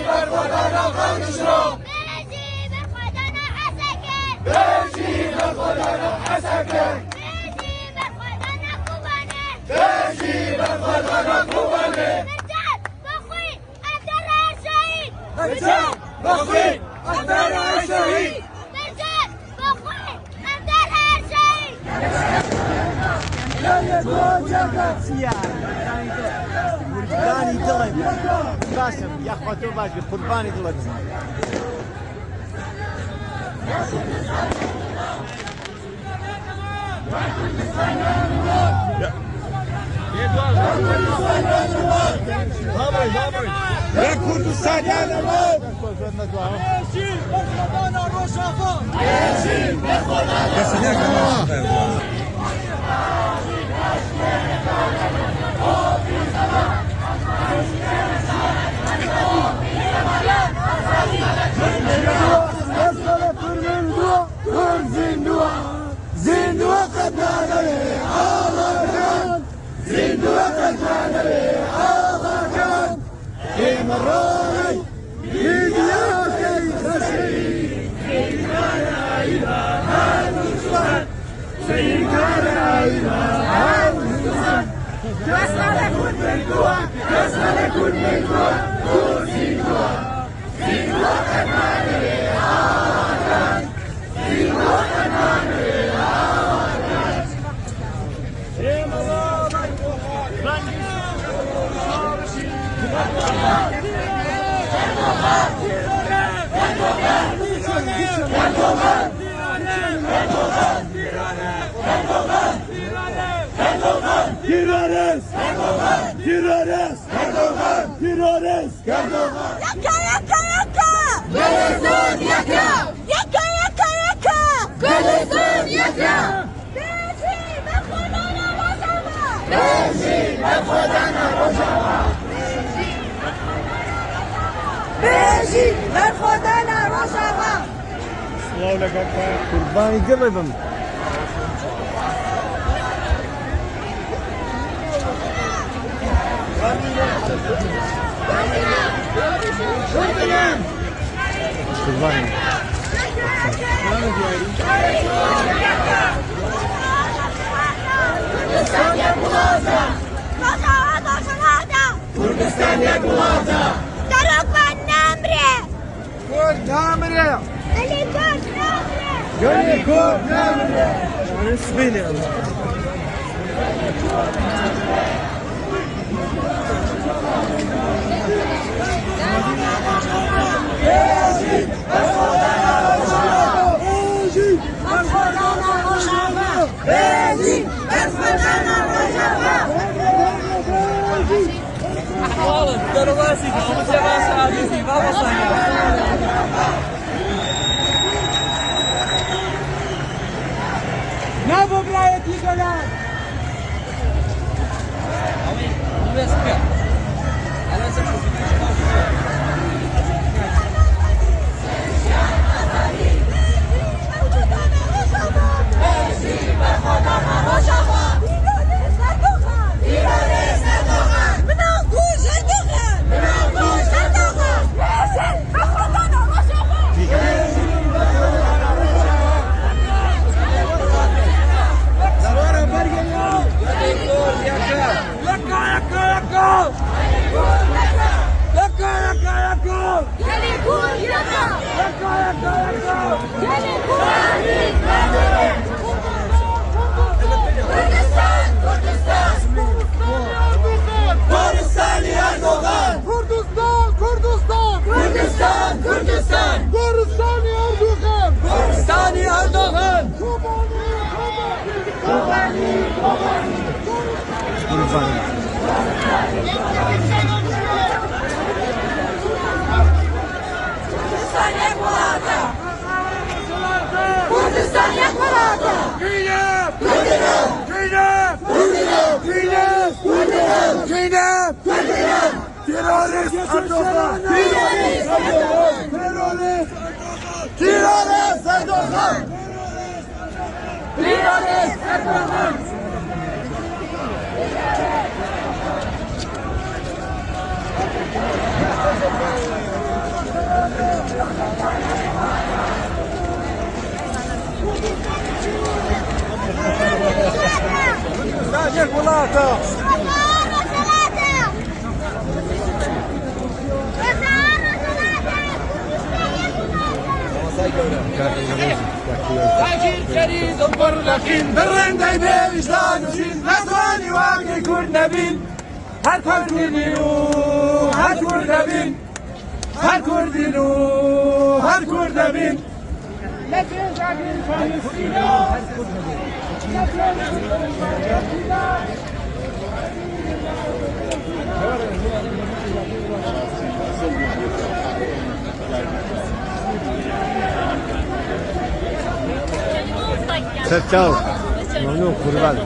بر خدا نخواهش رو بيجي بر خدا نحسكن بيجي بر خدا نحسكن بيجي بر خدا بيجي بر خدا نكوبانه نكوبانه رجال بخوي أبدالها شهيد رجال بخوي أبدالها شهيد رجال بخوي أبدالها شهيد وجداني ضرب باسم يا اخوته باجي قرباني ضرب يا كردستان يا نماد بيجي بخدانا روشافا بيجي بخدانا زندوة قد نادى آغا زندوة قد نادى آغا كان في مراي يدياك الخشي سيكان إله النصران سيكان إله النصران كسلكن من قوة كسلكن من قوة زندوة زندوة قد نادى آغا كان زندوة قد نادى بيجي برخدانا روشافا الله لك قرباني ضربهم قرباني كردستان يا بلاطة تركوا النمرة كل نامرة اللي كان نمرة قولي كل نامرة نسبيني بيجي برخدانا روشافا Oğlum, görüversin. Ama cevap sahibi. Baba sana. Ne bu buraya diyorlar? كردستان يا أردوغان Kurdistan, Kurdistan! كردستان كردستان Kurdistan Erdoğan! كردستان أردوغان Kurdistan yakmalata! Zeynep! Zeynep! Zeynep! Zeynep! Zeynep! Terörist Erdoğan! Terörist Erdoğan! Terörist Erdoğan! Terörist Erdoğan! هذيك بلاطة تاجر جريد البرلقين درن دايبه وجدان وشين نتواني واقعي كرد نبين هر كردينو هر كرد نبين هر كردينو هر كرد نبين Ciao. Mamnun kurban.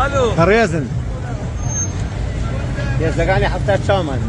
الو Karayazın. Yazgani hafta çaman.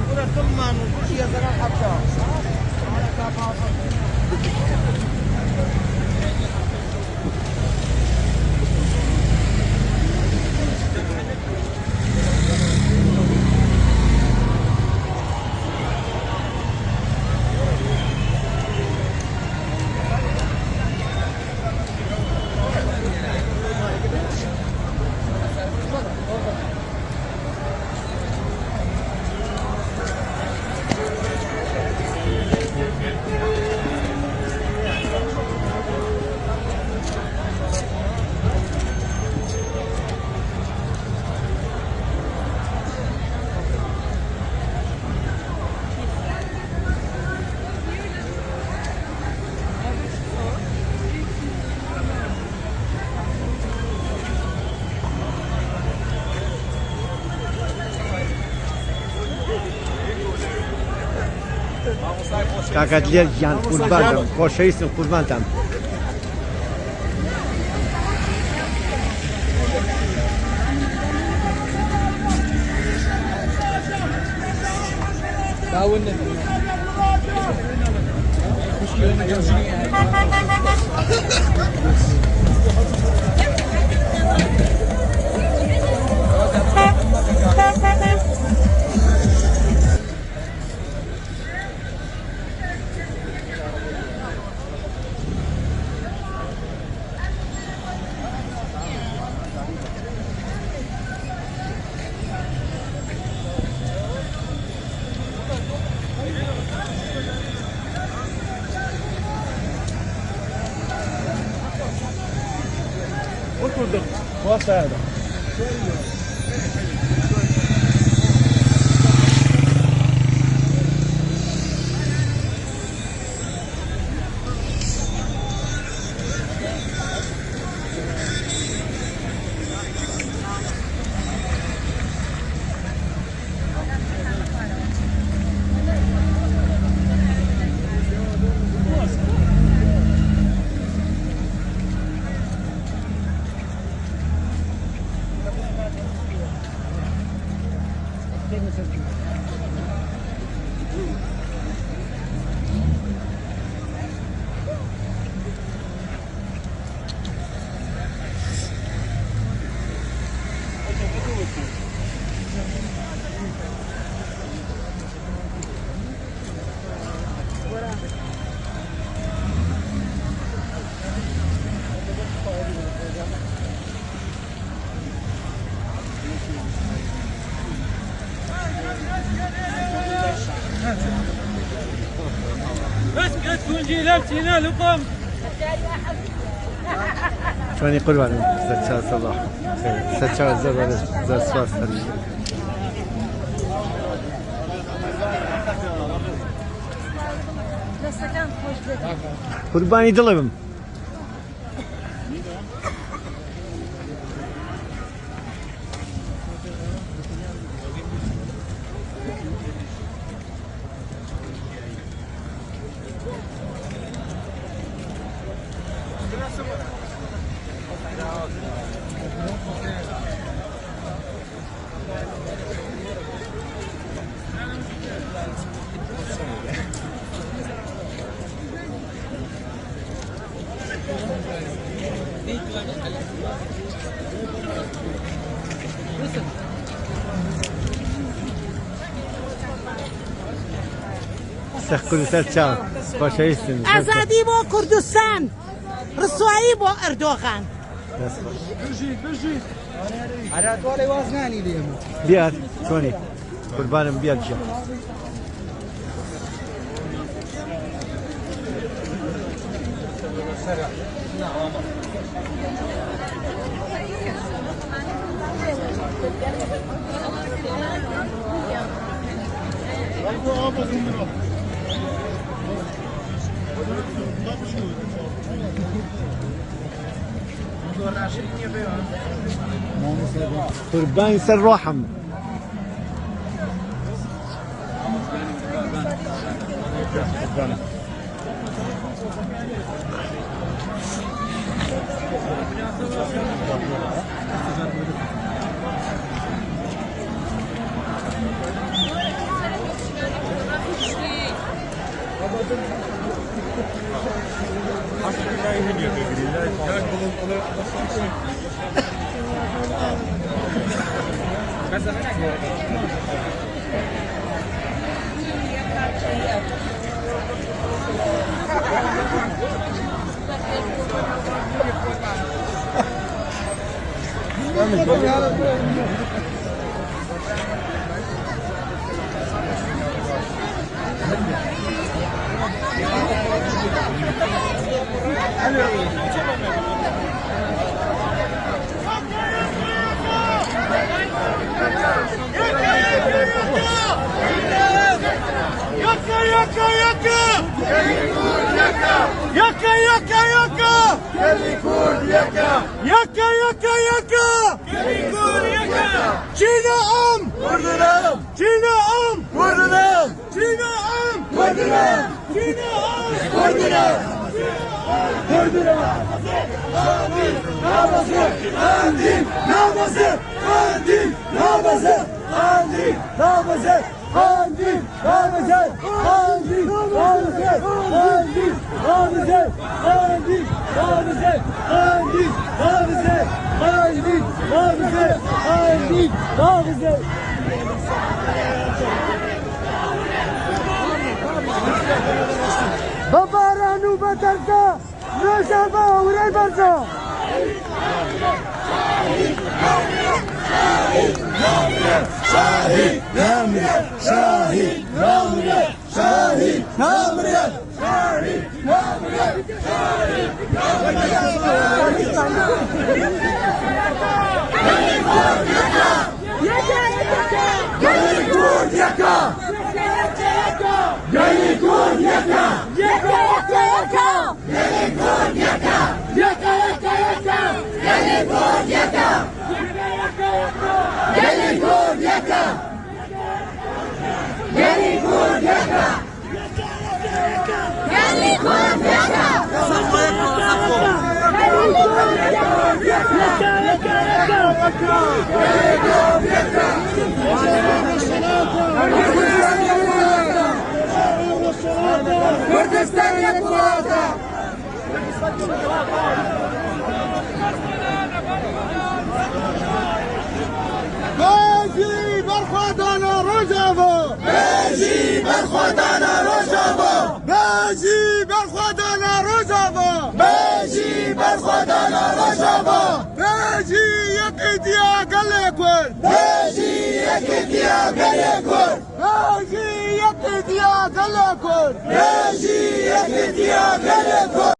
Kakatliye yan kurban. Koşayısın kurban tam. oturduk. Bu sahada. بس تكون جيلك هنا لقم شلوني قربان زاد صباح خير زاد زاد سواس خليل قرباني دلبم كل سنة باش يستن آزادی با کردستان رسوایی با اردوغان على طول وزناني اليوم بيات شلوني قربان بيات جا قربان سر روحم ببارانو بترسا نشابا وري برسا شاهي نامرية شاهي نامرية شاهي نامرية شاهي نامرية شاهي كردستان يا كواتا باجي برخوادانا رجابا باجي برخوادانا رجابا باجي برخوادانا رجابا باجي برخوادانا رجابا باجي يقيديا قليكور باجي يكتيا قليكور باجي يقيديا قليكور باجي يكتيا قليكور